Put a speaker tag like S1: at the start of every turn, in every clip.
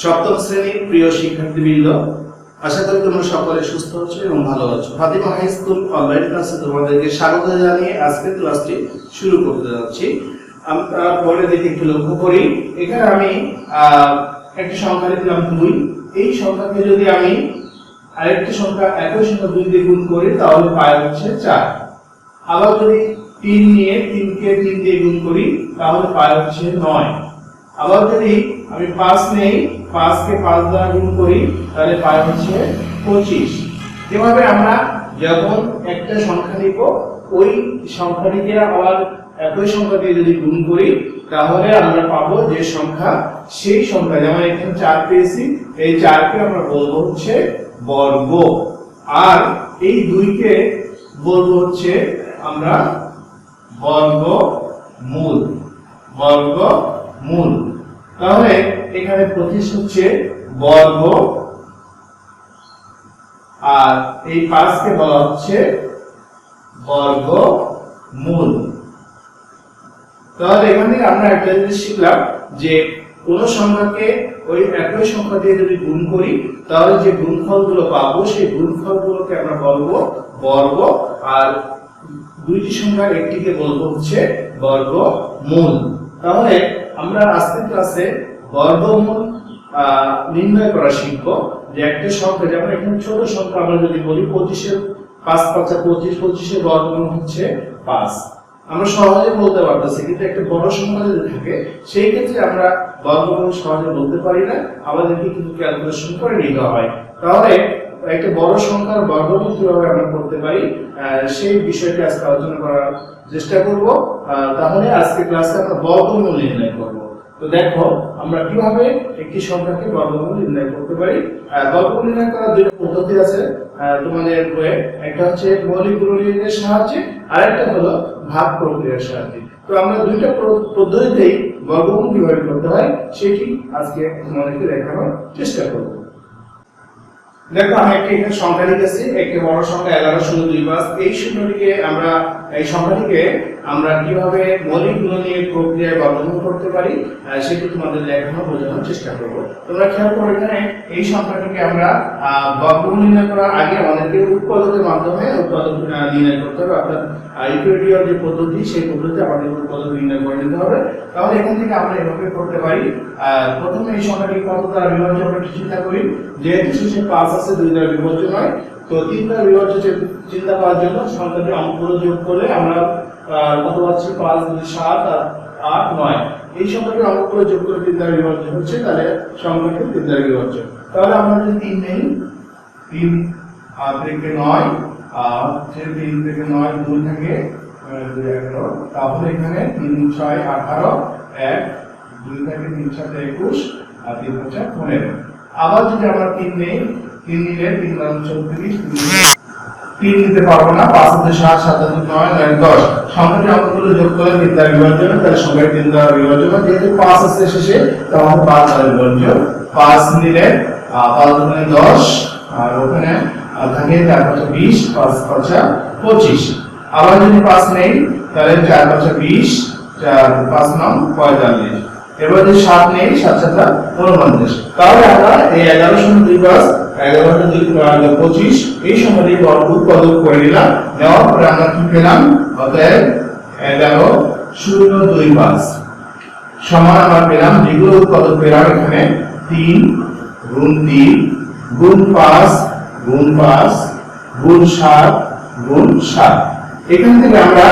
S1: সপ্তম শ্রেণীর প্রিয় শিক্ষার্থীবৃন্দ, আশা করি তোমরা সকলে সুস্থ আছো এবং ভালো আছো। ফাতিমা হাই স্কুল অনলাইন ক্লাসে তোমাদেরকে স্বাগত জানিয়ে আজকের ক্লাসটি শুরু করতে যাচ্ছি। আমরা পরে দেখে একটু লক্ষ্য করি, এখানে আমি একটা সংখ্যা লিখলাম 2। এই সংখ্যাকে যদি আমি আরেকটি সংখ্যা একই সংখ্যা 2 দিয়ে গুণ করি তাহলে পাই হচ্ছে 4। আবার যদি 3 নিয়ে 3 কে 3 দিয়ে গুণ করি তাহলে পাই হচ্ছে 9। আবার যদি আমি 5 নেই, 5 কে 5 দ্বারা গুণ করি তাহলে পাই হচ্ছে 25। এভাবে আমরা যখন একটা সংখ্যা নিব ওই সংখ্যাটিকে আবার একই সংখ্যা দিয়ে যদি গুণ করি তাহলে আমরা পাবো যে সংখ্যা সেই সংখ্যা। যেমন এখানে 4 পেয়েছি, এই 4 কে আমরা বলবো হচ্ছে বর্গ, আর এই 2 কে বলবো হচ্ছে আমরা বর্গমূল। বর্গমূল তাহলে এখানে 25 হচ্ছে বর্গ, আর এই 5 কে বলা হচ্ছে বর্গমূল। তাহলে এখান থেকে আমরা একটা জিনিস শিখলাম যে কোন সংখ্যাকে ওই একই সংখ্যা দিয়ে যদি গুণ করি তাহলে যে গুণফলগুলো পাবো সেই গুণফলগুলোকে আমরা বলবো বর্গ, আর দুইটি সংখ্যার একটিকে বলবো হচ্ছে বর্গমূল। তাহলে আমরা আজকের ক্লাসে বর্গমূল নির্ণয় করা শিখবো। যে একটা সংখ্যা, যেমন এখানে ছোট সংখ্যা আমরা যদি বলি 25 এর 5 5 25, 25 এর বর্গমূল হচ্ছে 5। আমরা সহজে বলতে পারতেছি, কিন্তু একটা বড় সংখ্যা যদি থাকে সেই ক্ষেত্রে আমরা বর্গমূল সহজে বলতে পারি না, আমাদেরকে কিন্তু ক্যালকুলেশন করে নিতে হয়। তাহলে একটা বড় সংখ্যার বর্গমূল কিভাবে আমরা করতে পারি সেই বিষয়টি আজকে আলোচনা করার চেষ্টা করব। তাহলে আজকে ক্লাসে আমরা বর্গমূল নির্ণয় করব। তো দেখো আমরা কিভাবে একটি সংখ্যাকে বর্গমূল নির্ণয় করতে পারি। বর্গমূল নির্ণয় করার দুটো পদ্ধতি আছে তোমাদের বইয়ে। একটা হচ্ছে মৌলিক গুণনীয়কের সাহায্যে, আর একটা হলো ভাগ প্রক্রিয়ার সাহায্যে। তো আমরা দুইটা পদ্ধতিতেই বর্গমূল কিভাবে করতে হয় সেটি আজকে তোমাদেরকে দেখানোর চেষ্টা করব। দেখো আমি একটা এখানে সংখ্যা লিখেছি, একটা বড় সংখ্যা 11 0 2 5। এই সংখ্যাটিকে আমরা কিভাবে মৌলিক গুণনীয়ক প্রক্রিয়ায় বর্গমূল করতে পারি সেটি তোমাদের দেখানোর বোঝানোর চেষ্টা করব। তোমরা খেয়াল করো, এখানে এই সংখ্যাটিকে আমরা বর্গমূল নির্ণয় করার আগে আমাদেরকে উৎপাদকের মাধ্যমে উৎপাদক নির্ণয় করতে হবে, অর্থাৎ ইকুয়েটরিয়াল যে পদ্ধতি সেই পদ্ধতিতে আমাদের উৎপাদক নির্ণয় করে নিতে হবে। তাহলে এখান থেকে আমরা এভাবে করতে পারি। প্রথমে এই সংখ্যাটি কত দ্বারা বিভাজ্য আমরা চিন্তা করি। যেহেতু শেষে 5 আছে, 2 দ্বারা বিভাজ্য নয়, তো 3 দ্বারা বিভাজ্য চিন্তা করার জন্য সংখ্যাটি অঙ্কগুলো যোগ করে আমরা কত পাচ্ছি 5 2 7 আর 8 9। এই সংখ্যাটি অঙ্কগুলো যোগ করে 3 দ্বারা বিভাজ্য হচ্ছে, তাহলে সংখ্যাটি 3 দ্বারা বিভাজ্য। তাহলে আমরা যদি 3 নেই, 3 থেকে 9, আর 3 থেকে 9 2 থাকে 2 11, তাহলে এখানে 3 6 18, 1 2 থেকে 3 7 21, আর 3 5 15। আবার যদি আমরা 3 নেই, 3 নিলে 3 34, 3 নিতে পারবো না, 5 7 7 7 9 9 10। সংখ্যাটি অঙ্কগুলো যোগ করে 3 দ্বারা বিভাজ্য, তাহলে সংখ্যাটি 3 দ্বারা বিভাজ্য। যেহেতু 5 আছে শেষে, তাহলে 5 দ্বারা বিভাজ্য। 5 নিলে 5 দুগুণে 10, আর ওখানে থাকে 4 5 20, 5 5 25। আবার যদি 5 নেই তাহলে 4 5 20, 4 5 9 45। এবার যদি 7 নেই, 7 7 49। তাহলে আমরা এই 11 0 2 5, 11 2 25 এই সংখ্যাটি উৎপাদক করে নিলাম। নেওয়ার পরে আমরা কি পেলাম? অতএব 11 0 2 5 সমান আমরা পেলাম, যেগুলো উৎপাদক পেলাম এখানে 3 গুণ 3 গুণ 5 গুণ 5 গুণ 7 গুণ 7। এখান থেকে আমরা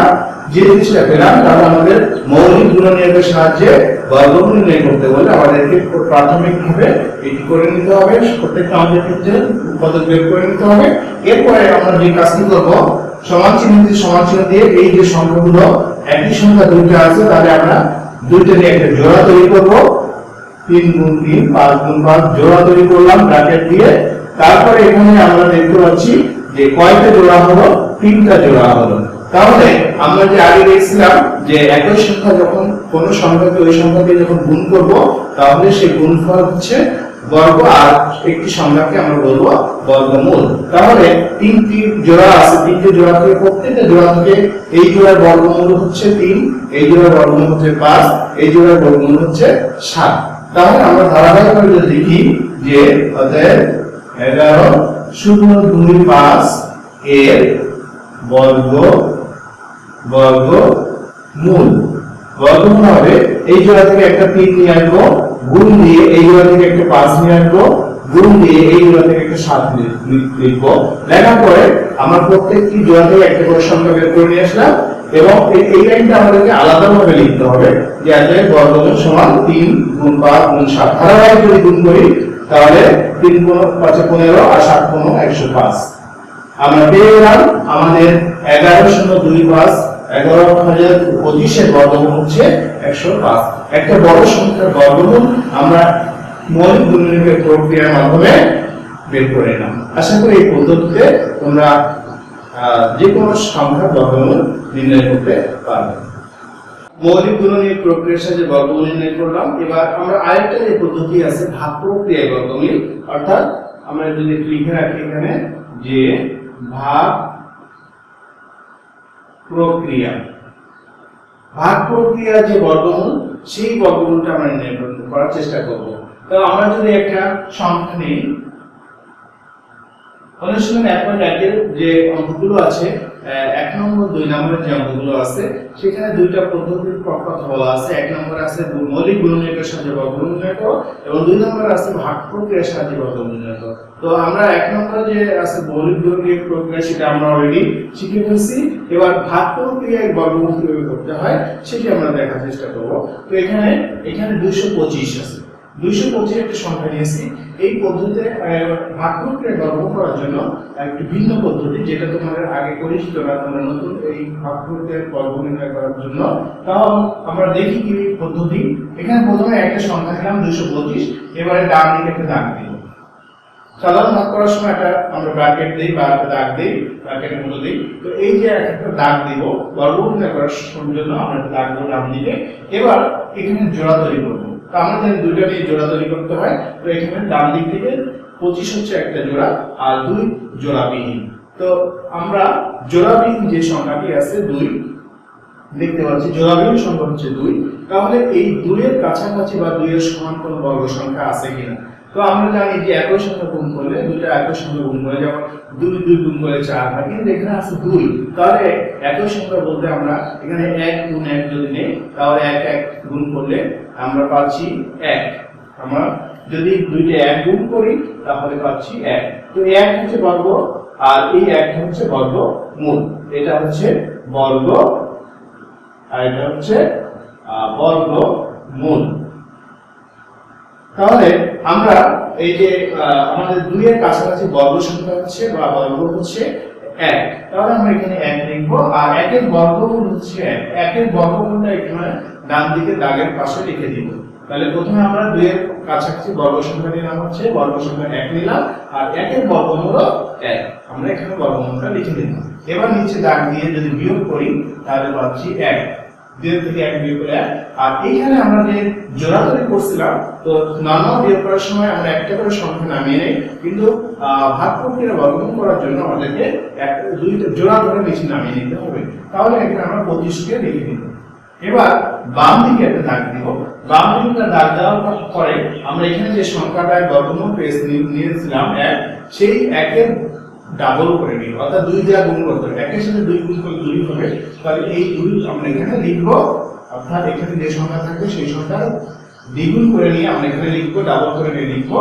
S1: যে জিনিসটা পেলাম, তাহলে আমাদের মৌলিক গুণনীয়কের সাহায্যে বর্গমূল নির্ণয় করতে বলে আমাদেরকে প্রাথমিকভাবে এটি করে নিতে হবে, প্রত্যেকটা আমাদের ক্ষেত্রে পদ্ধতি বের করে নিতে হবে। এরপরে আমরা যে কাজটি করব, সমান চিহ্ন দিয়ে এই যে সংখ্যাগুলো একই সংখ্যা দুইটা আছে, তাহলে আমরা দুইটা নিয়ে একটা জোড়া তৈরি করব। 3 গুণ 3 5 গুণ 5 জোড়া তৈরি করলাম ব্র্যাকেট দিয়ে। তারপরে এখানে আমরা দেখতে পাচ্ছি যে কয়টা জোড়া হলো, 3টা জোড়া হলো। তাহলে আমরা যে আগে দেখছিলাম যে একই সংখ্যা যখন কোন সংখ্যাকে ওই সংখ্যা দিয়ে যখন গুণ করব, তাহলে সেই গুণফল হচ্ছে বর্গ, আর একটি সংখ্যাকে আমরা বলবো বর্গমূল। তাহলে 3টি জোড়া আছে, 3টে জোড়া থেকে প্রত্যেকটা জোড়া থেকে এই জোড়ার বর্গমূল হচ্ছে 3, এই জোড়ার বর্গমূল হচ্ছে 5, এই জোড়ার বর্গমূল হচ্ছে 7। তাহলে আমরা ধারাবাহিকভাবে যদি লিখি যে অতএব 11.025 এর বর্গমূল হবে, এই জোড়া থেকে একটা 3 নিয়ে আসবো, গুণ দিয়ে এই জোড়া থেকে একটা 5 নিয়ে আসবো, গুণ দিয়ে এই জোড়া থেকে একটা 7 লিখবো। লেখার পরে আমরা প্রত্যেকটি জোড়া থেকে একটা করে সংখ্যা বের করে নিয়ে আসলাম, এবং এই লাইনটা আমাদেরকে আলাদাভাবে লিখতে হবে যে অতএব বর্গমূল সমান 3 গুণ 5 গুণ 7। ধারাবাহিক যদি গুণ করি তাহলে 3 গুণ 5 15 আর 7 গুণ 105। আমরা পেয়ে গেলাম আমাদের 11.025 11,025 এর বর্গমূল হচ্ছে 105। একটা বড় সংখ্যার বর্গমূল আমরা মৌলিক গুণনীয়কের প্রক্রিয়ার মাধ্যমে বের করে নিলাম। আশা করি এই পদ্ধতিতে তোমরা যে কোনো সংখ্যার বর্গমূল নির্ণয় করতে পারবে। মৌলিক গুণনীয়ক প্রক্রিয়ার সাহায্যে বর্গমূল নির্ণয় করলাম। এবার আমরা আরেকটা যে পদ্ধতি আছে ভাগ প্রক্রিয়ায় বর্গমূল, অর্থাৎ আমরা যদি লিখে রাখি এখানে যে ভাগ প্রক্রিয়া যে বর্গমূল, সেই বর্গমূলটা আমরা নির্ণয় করার চেষ্টা করব। তো আমরা যদি একটা সংখ্যা নিই, অনুশীলন 1.1 এর যে অঙ্কগুলো আছে, 1 নম্বর 2 নম্বরের যে অঙ্কগুলো আছে, সেখানে দুইটা পদ্ধতির কথা বলা আছে। 1 নম্বরে আছে মৌলিক গুণনীয়কের সাহায্যে বর্গমূল নির্ণয় করো, এবং 2 নম্বরে আছে ভাগ প্রক্রিয়ার সাহায্যে বর্গমূল নির্ণয় করো। তো আমরা 1 নম্বরে যে আছে মৌলিক গুণনীয়ক প্রক্রিয়া, সেটা আমরা অলরেডি শিখে ফেলছি। এবার ভাগ প্রক্রিয়ায় বর্গমূল কিভাবে করতে হয় সেটি আমরা দেখার চেষ্টা করব। তো এখানে 225 আছে, 225 একটা সংখ্যা নিয়েছি। এই পদ্ধতিতে ভাগ প্রক্রিয়া বর্গমূল করার জন্য একটি ভিন্ন পদ্ধতি, যেটা তোমাদের আগে পরিচিত না, তোমরা নতুন এই ভাগ প্রক্রিয়ার বর্গমূল নির্ণয় করার জন্য। তাও আমরা দেখি কি পদ্ধতি। এখানে প্রথমে একটা সংখ্যা নিলাম 225, এবারে ডান দিকে একটা দাগ দিই। সাধারণ ভাগ করার সময় একটা আমরা ব্র্যাকেট দেই বা একটা দাগ দেই, ব্র্যাকেটের মধ্যে দেই। তো এই যে একটা দাগ দিব বর্গমূল নির্ণয় করার জন্য, আমরা একটা দাগ দেব ডান দিকে। এবার এখানে জোড়া তৈরি করব। তো আমাদের দুইটা নিয়ে জোড়া তৈরি করতে হয়। তো এখানে ডান দিক থেকে 25 হচ্ছে একটা জোড়া, আর 2 জোড়াবিহীন। তো আমরা জোড়াবিহীন যে সংখ্যাটি আছে 2 দেখতে পাচ্ছি, জোড়াবিহীন সংখ্যা হচ্ছে 2। তাহলে এই 2 এর কাছাকাছি বা 2 এর সমান কোন বর্গ সংখ্যা আছে কিনা। তো আমরা জানি যে একই সংখ্যা গুণ করলে, দুইটা একই সংখ্যা গুণ করলে, যেমন 2 গুণ করলে 4 হয়, কিন্তু এখানে আছে 2। তাহলে একই সংখ্যা বলতে আমরা এখানে 1 গুণ 1 যদি নেই, তাহলে 1 গুণ করলে আমরা পাচ্ছি 1। আমরা যদি দুইটা 1 গুণ করি তাহলে পাচ্ছি 1। তো 1 হচ্ছে বর্গ, আর এই 1 হচ্ছে বর্গমূল। এটা হচ্ছে বর্গ, আর এটা হচ্ছে বর্গমূল। তাহলে আমরা এই যে আমাদের 2 এর কাছাকাছি বর্গ সংখ্যা হচ্ছে বা বর্গ হচ্ছে 1, তাহলে আমরা এখানে 1 লিখব, আর 1 এর বর্গমূল হচ্ছে 1। 1 এর বর্গমূলটা এখানে ডান দিকে দাগের পাশে লিখে দিব। তাহলে প্রথমে আমরা 2 এর কাছাকাছি বর্গ সংখ্যা নিলাম হচ্ছে বর্গ সংখ্যা 1 নিলাম, আর 1 এর বর্গমূল 1, আমরা এখানে বর্গমূলটা লিখে দিলাম। এবার নিচে দাগ দিয়ে যদি বিয়োগ করি তাহলে পাচ্ছি 1, 2 থেকে 1 বিয়োগ করে 1। আর এইখানে আমরা যে জোড়া তৈরি করছিলাম, তো নরমাল বিয়োগ করার সময় আমরা একটা করে সংখ্যা নামিয়ে নেই, কিন্তু ভাগ প্রক্রিয়া বর্গমূল করার জন্য আমাদেরকে 2টা জোড়া ধরে নিচে নামিয়ে নিতে হবে। তাহলে এখানে আমরা 25 কে লিখে দিব। এবার বাম দিকে একটা দাগ দিব। বাম দিকে দাগ দেওয়ার পরে আমরা এখানে যে সংখ্যাটা বর্গমূল নিয়েছিলাম 1, সেই 1 এর ডাবল করে নিব, অর্থাৎ 2 দিয়ে গুণ করতে হবে। 1 এর সাথে 2 গুণ করলে 2 হবে। তাহলে এই 2 আমরা এখানে লিখব, অর্থাৎ এখানে যে সংখ্যা থাকবে সেই সংখ্যা দ্বিগুণ করে নিয়ে আমরা এখানে লিখব, ডাবল করে নিয়ে লিখব।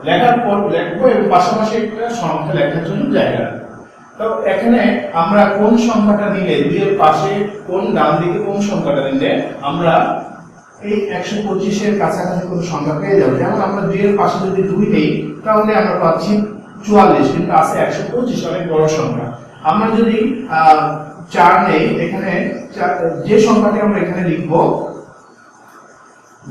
S1: লেখার পর লিখব এবং পাশাপাশি একটা সংখ্যা লেখার জন্য জায়গা রাখব। তো এখানে আমরা কোন সংখ্যাটা নিলে দুইয়ের পাশে কোন ডান দিকে কোন সংখ্যাটা নিলে আমরা এই 125 এর কাছাকাছি কোন সংখ্যা পেয়ে যাব। যেমন আমরা দুইয়ের পাশে যদি 2 নেই তাহলে আমরা পাচ্ছি 44, কিন্তু আছে 125, অনেক বড় সংখ্যা। আমরা যদি 4 নেই, এখানে যে সংখ্যাটি আমরা এখানে লিখব,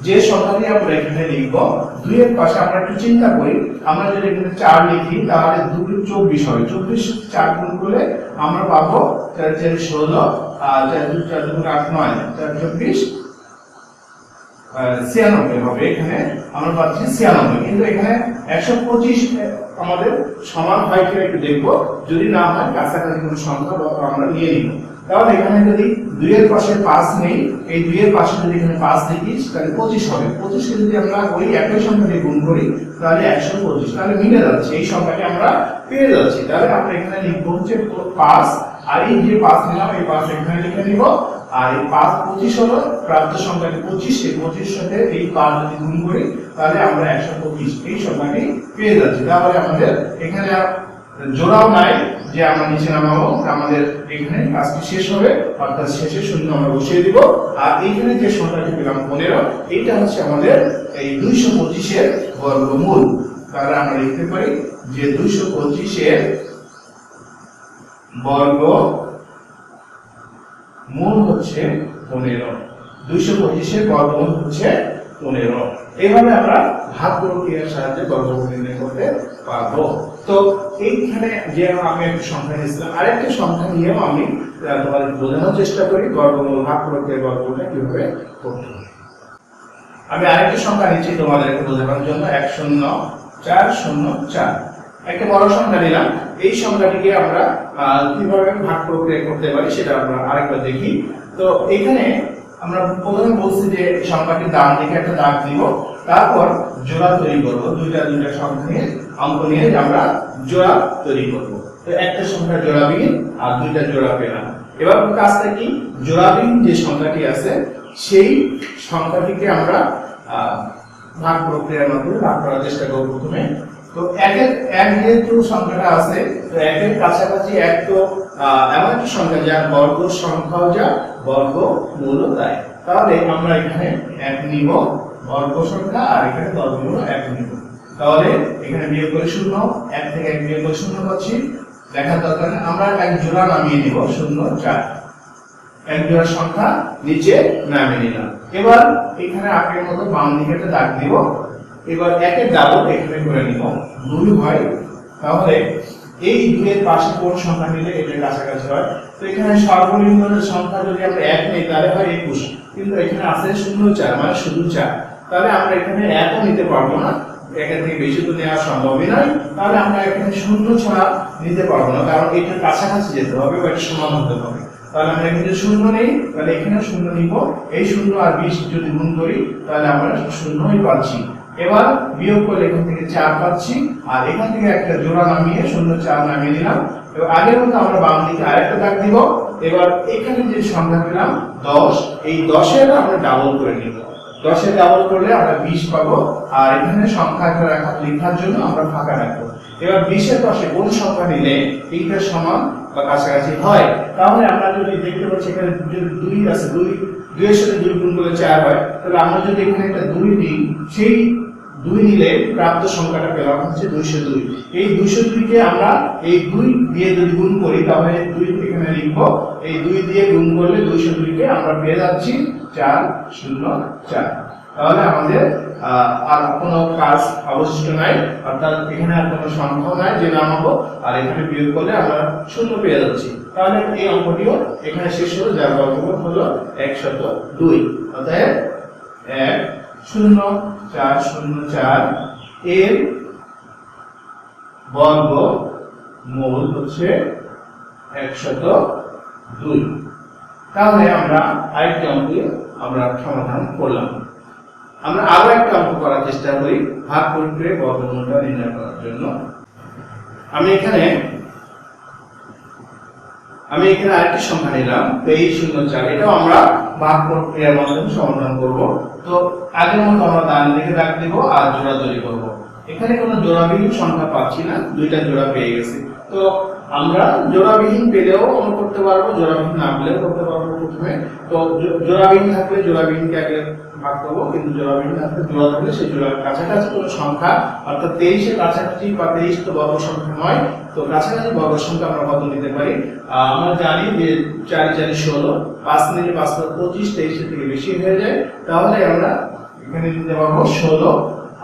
S1: যে সংখ্যাটি আমরা এখানে লিখব 2 এর পাশে আমরা একটু চিন্তা করি, আমরা যদি এখানে 4 লিখি তাহলে 2 24 হবে। 24 4 গুণ করলে আমরা পাবো 4 4 16, 4 2 4 2 8 9, 4 24 96 হবে। এখানে আমরা পাচ্ছি 96, কিন্তু এখানে 125 আমাদের সমান হয় কিনা একটু দেখবো। যদি না হয় কাছাকাছি কোনো সংখ্যা আমরা নিয়ে নিব। তাহলে এখানে যদি 2 এর পাশে 5 নেই, এই 2 এর পাশে যদি এখানে 5 দেখি তাহলে 25 হবে। 25 কে যদি আমরা ওই একই সংখ্যা দিয়ে গুণ করি তাহলে 125, তাহলে মিলে যাচ্ছে, এই সংখ্যাটি আমরা পেয়ে যাচ্ছি। তাহলে আমরা এখানে লিখব হচ্ছে 5, আর এই যে 5 নিলাম এই 5 এখানে লিখে নিব। আর এই 5 25 হলো প্রাপ্ত সংখ্যাটি 25, এই 25 সাথে এই 5 যদি গুণ করি তাহলে আমরা 125 এই সংখ্যাটি পেয়ে যাচ্ছি। তাহলে আমাদের এখানে আর জোড়াও নাই যে আমরা নিচে নামাবো, আমাদের এখানে কাজটি শেষ হবে, অর্থাৎ শেষে শূন্য আমরা বসিয়ে দিব। আর এইখানে যে সংখ্যাটি পেলাম 15, এইটা হচ্ছে আমাদের এই 225 এর বর্গমূল। তাহলে আমরা লিখতে পারি যে 225 এর বর্গমূল হচ্ছে 15। 225 এর বর্গমূল হচ্ছে 15। এইভাবে আমরা ভাগ প্রক্রিয়ার সাহায্যে বর্গমূল নির্ণয় করতে পারবো। তো এইখানে যে আমি একটা সংখ্যা নিয়েছিলাম, আরেকটা সংখ্যা নিয়েও আমি তোমাদের বোঝানোর চেষ্টা করি বর্গমূল ভাগ প্রক্রিয়ার বর্গমূলটা কিভাবে করতে হয়। আমি আরেকটা সংখ্যা নিচ্ছি তোমাদেরকে বোঝানোর জন্য, 10404। একটা বড় সংখ্যা নিলাম, এই সংখ্যাটিকে আমরা কিভাবে ভাগ প্রক্রিয়া করতে পারি সেটা আমরা আরেকবার দেখি। তো এখানে আমরা প্রথমে বলছি যে সংখ্যাটির ডান দিকে একটা দাগ দিব, তারপর জোড়া তৈরি করব। দুইটা সংখ্যা নিয়ে অঙ্ক নিয়ে আমরা জোড়া তৈরি করব। তো একটা সংখ্যা জোড়াবিহীন আর দুইটা জোড়া পেলাম। এবার কাজটা কি, জোড়াবিহীন যে সংখ্যাটি আছে সেই সংখ্যাটিকে আমরা ভাগ প্রক্রিয়ার মাধ্যমে ভাগ করার চেষ্টা করব প্রথমে। তো এক যেহেতু সংখ্যাটা আছে, তো একের কাছাকাছি এক তো এমন একটা সংখ্যা যার বর্গ সংখ্যাও যা বর্গমূলও তাই। তাহলে আমরা এখানে 1 নিব বর্গ সংখ্যা, আর এখানে বর্গমূল 1 নিব। তাহলে এখানে বিয়োগ করে 0, 1 থেকে 1 বিয়োগ করে 0 পাচ্ছি। দেখার দরকার নেই, আমরা এক জোড়া নামিয়ে নিব 0 4, এক জোড়া সংখ্যা নিচে নামিয়ে নিলাম। এবার এখানে আগের মতো বাম দিকে একটা দাগ দিব। এবার একের ডাবল এখানে করে নিব, 2 হয়। তাহলে এই 2 এর পাশে কোন সংখ্যা নিলে এটা কাছাকাছি হয়। তো এখানে সর্বনিম্ন সংখ্যা যদি আমরা 1 নেই তাহলে হয় 21, কিন্তু এখানে আছে 0 4 মানে শুধু 4। তাহলে আমরা এখানে 1ও নিতে পারবো না, এখান থেকে বেশি তো নেওয়া সম্ভবই নয়। তাহলে আমরা এখানে 0 ছাড়া নিতে পারবো না, কারণ এটা কাছাকাছি যেতে হবে বা এটা সমান হতে হবে। তাহলে আমরা এখানে 0 নেই, তাহলে এখানে 0 নিব। এই 0 আর 20 যদি গুণ করি তাহলে আমরা 0ই পাচ্ছি। এবার বিয়োগ করলে এখান থেকে 4 পাচ্ছি, আর এখান থেকে একটা জোড়া নামিয়ে 0 4 নামিয়ে দিলাম। এবার আগের মতো আমরা বাম দিকে আরেকটা দাগ দিব। এবার এখানে যে সংখ্যা পেলাম 10, এই 10 এর আমরা ডাবল করে নিব। 10 এর ডাবল করলে আমরা 20 পাবো, আর এখানে সংখ্যাটা লেখার জন্য আমরা ফাঁকা রাখবো। এবার 20 এর পাশে কোন সংখ্যা নিলে এইটা সমান বা কাছাকাছি হয়, তাহলে আমরা যদি দেখতে পাচ্ছি এখানে 2 আছে, 2 এর সাথে 2 গুণ করলে 4 হয়। তাহলে আমরা যদি এখানে একটা 2 দিই, সেই 2 নিলে প্রাপ্ত সংখ্যাটা পেলাম হচ্ছে 202। এই 202 কে আমরা এই 2 দিয়ে যদি গুণ করি তাহলে 2 এখানে লিখব, এই 2 দিয়ে গুণ করলে 202 কে আমরা পেয়ে যাচ্ছি 404। তাহলে আমাদের আর কোনো কাজ অবশিষ্ট নাই, অর্থাৎ এখানে আর কোনো সংখ্যা নাই যে নামাবো, আর এখানে বিয়োগ করলে আমরা 0 পেয়ে যাচ্ছি। তাহলে এই অঙ্কটিও এখানে শেষ হলো, যার বর্গমূল হলো 102। অতএব 10404 এর বর্গমূল হচ্ছে 102। তাহলে আমরা আরেকটি অঙ্ক আমরা সমাধান করলাম। আমরা আরো একটা অঙ্ক করার চেষ্টা করি ভাগ প্রক্রিয়ায় বর্গমূলটা নির্ণয় করার জন্য। আমি এখানে আরেকটি সংখ্যা নিলাম 2304, এটাও আমরা ভাগ প্রক্রিয়ার মাধ্যমে সমাধান করব। তো আগের মতো আমরা ডান দিকে দাগ দেব আর জোড়া তৈরি করব। এখানে কোনো জোড়াবিহীন সংখ্যা পাচ্ছি না, দুইটা জোড়া পেয়ে গেছি। তো আমরা জোড়াবিহীন পেলেও আমরা করতে পারবো, জোড়াবিহীন না পেলেও করতে পারবো। প্রথমে তো জোড়াবিহীন থাকলে জোড়াবিহীনকে আগে ভাগ করবো, কিন্তু জোড়াবিহীন থাকলে জোড়া থাকলে সেই জোড়ার কাছাকাছি কোনো সংখ্যা, অর্থাৎ 23 এর কাছাকাছি বা 23 তো বর্গ সংখ্যা নয়, তো কাছাকাছি বর্গ সংখ্যা আমরা কত নিতে পারি? আমরা জানি যে 4 4 16, 5 নিলে 5 × 25, 23 এর থেকে বেশি হয়ে যায়, তাহলে আমরা এখানে নিতে পারবো 16,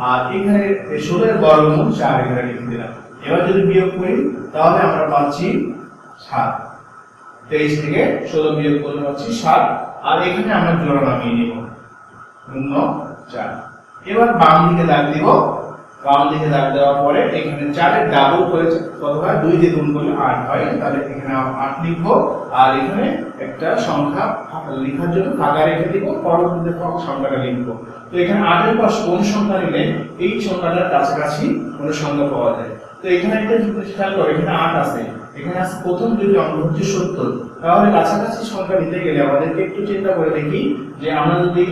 S1: আর এখানে 16 এর বর্গমূল 4 এখানে লিখে দিলাম। এবার যদি বিয়োগ করি তাহলে আমরা পাচ্ছি 7, 23 থেকে 16 বিয়োগ করলে পাচ্ছি 7, আর এখানে আমরা জোড়া নামিয়ে নিব 0 4। এবার বাম দিকে দাগ দিব, বাম দিকে দাগ দেওয়ার পরে এখানে 4 এর ডাবল করেছে কত হয়? 2 দিয়ে গুণ করলে 8 হয়, তাহলে এখানে 8 লিখব, আর এখানে একটা সংখ্যা লেখার জন্য ফাঁকা রেখে দিব, পরবর্তীতে সংখ্যাটা লিখব। তো এখানে 8 এর পাশে কোন সংখ্যা নিলে এই সংখ্যাটার কাছাকাছি কোন সংখ্যা পাওয়া যায়? তো এখানে একটা জিনিস খেয়াল করো, এখানে 8 আছে, এখানে আছে প্রথম দুটি অঙ্ক হচ্ছে 70, তাহলে কাছাকাছি সংখ্যা নিতে গেলে আমাদেরকে একটু চিন্তা করে দেখি যে আমরা যদি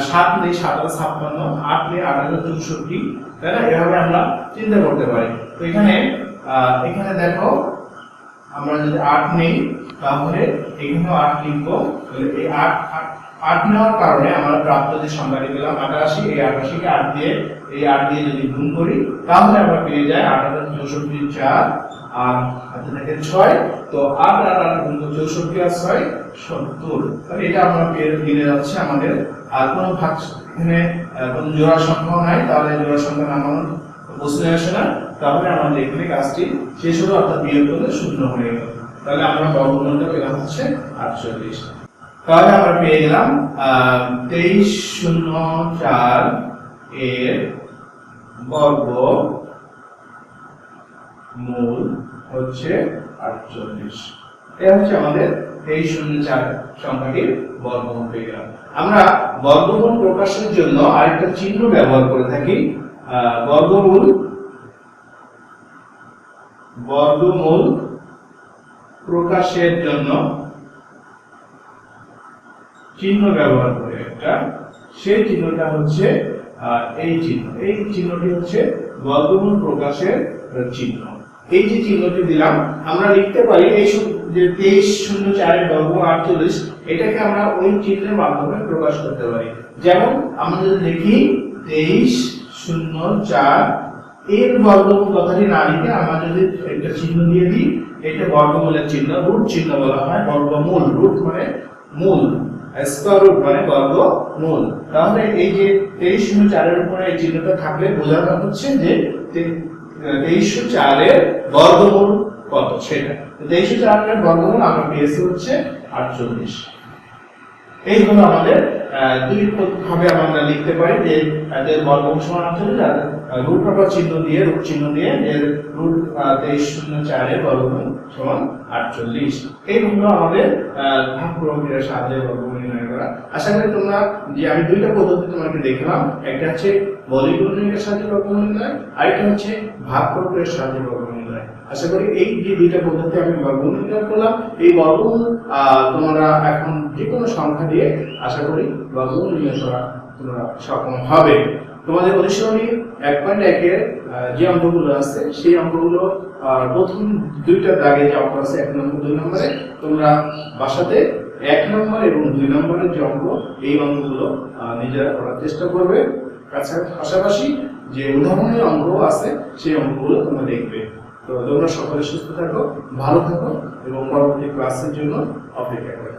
S1: 7 নেই 7 আর 56, 8 নেই 8 আর 64, তাই না? এভাবে আমরা চিন্তা করতে পারি। তো এখানে দেখো আমরা যদি 8 নেই তাহলে এখানেও 8 লিখবো, তাহলে এই 8 নেওয়ার কারণে আমরা প্রাপ্ত যে সংখ্যাটি পেলাম 88, এই 88 কে 8 দিয়ে যদি গুণ করি তাহলে আমরা পেয়ে যাই 8 আর 64 4, আর হাতে থাকে 6, তো 8 আর 8 গুণ 64 আর 6 70, তাহলে এটা আমরা পেয়ে মিলে যাচ্ছে আমাদের। আর কোনো ভাগ এখানে কোনো জোড়া সংখ্যা নাই, তাহলে জোড়া সংখ্যা নামানোর প্রশ্ন আসে না, তাহলে আমাদের এখানে কাজটি শেষ হলো, অর্থাৎ বিয়োগ করলে 0 হয়ে গেল। তাহলে আমরা বর্গমূলটা পেলাম হচ্ছে 48। তাহলে আমরা পেয়ে গেলাম 2304 এর বর্গমূল হচ্ছে 48। এটা হচ্ছে আমাদের 2304 সংখ্যাটির বর্গমূল পেয়ে গেলাম। আমরা বর্গমূল প্রকাশের জন্য আরেকটা চিহ্ন ব্যবহার করে থাকি। বর্গমূল প্রকাশের জন্য চিহ্ন ব্যবহার করে একটা, সেই চিহ্নটা হচ্ছে এই চিহ্নটি হচ্ছে বর্গমূল প্রকাশের চিহ্ন। এই যে চিহ্নটি দিলাম আমরা লিখতে পারি এই যে 2304 এর বর্গ 48, এটাকে আমরা ওই চিহ্নের মাধ্যমে প্রকাশ করতে পারি। যেমন আমরা যদি লিখি 2304 এর বর্গমূল কথাটি না লিখে আমরা যদি একটা চিহ্ন দিয়ে দিই, এটা বর্গমূলের চিহ্ন, রুট চিহ্ন বলা হয়। বর্গমূল, রুট মানে মূল, স্কয়ার রুট মানে বর্গমূল। তাহলে এই যে 2304 এর উপরে এই চিহ্নটা থাকলে বোঝানো হচ্ছে যে 2304 এর বর্গমূল কত সেটা। 2304 এর বর্গমূল আমরা পেয়েছি হচ্ছে 48। এই হলো আমাদের দুই ভাবে আমরা লিখতে পারি যে এর বর্গমূল সমান 48, আর রুট অথবা চিহ্ন দিয়ে এর রুট 2304 এর বর্গমূল সমান 48। এই হলো আমাদের ভাগ প্রক্রিয়ার সাহায্যে বর্গমূল নির্ণয় করা। আশা করি তোমরা যে আমি দুইটা পদ্ধতি তোমাকে দেখালাম, একটা হচ্ছে মৌলিক গুণনীয়কের সাহায্যে বর্গমূল নির্ণয়, আরেকটা হচ্ছে ভাগ প্রক্রিয়ার সাহায্যে বর্গমূল নির্ণয়। আশা করি এই যে দুইটা পদ্ধতি আমি বর্গমূল নির্ণয় করলাম, এই বর্গমূল তোমরা এখন যে কোনো সংখ্যা দিয়ে আশা করি বর্গমূল নির্ণয় করা তোমরা সক্ষম হবে। তোমাদের অনুশীলনী 1.1 এর যে অঙ্কগুলো আছে সেই অঙ্কগুলো প্রথম দুইটা দাগে যে অঙ্ক আছে 1 নম্বর 2 নম্বরে, তোমরা বাসাতে 1 নম্বর এবং 2 নম্বরের যে অঙ্ক, এই অঙ্কগুলো নিজেরা করার চেষ্টা করবে। পাশাপাশি যে উদাহরণের অঙ্ক আছে সেই অঙ্কগুলো তোমরা দেখবে। তো তোমরা সকলে সুস্থ থাকো, ভালো থাকো এবং পরবর্তী ক্লাসের জন্য অপেক্ষা করো।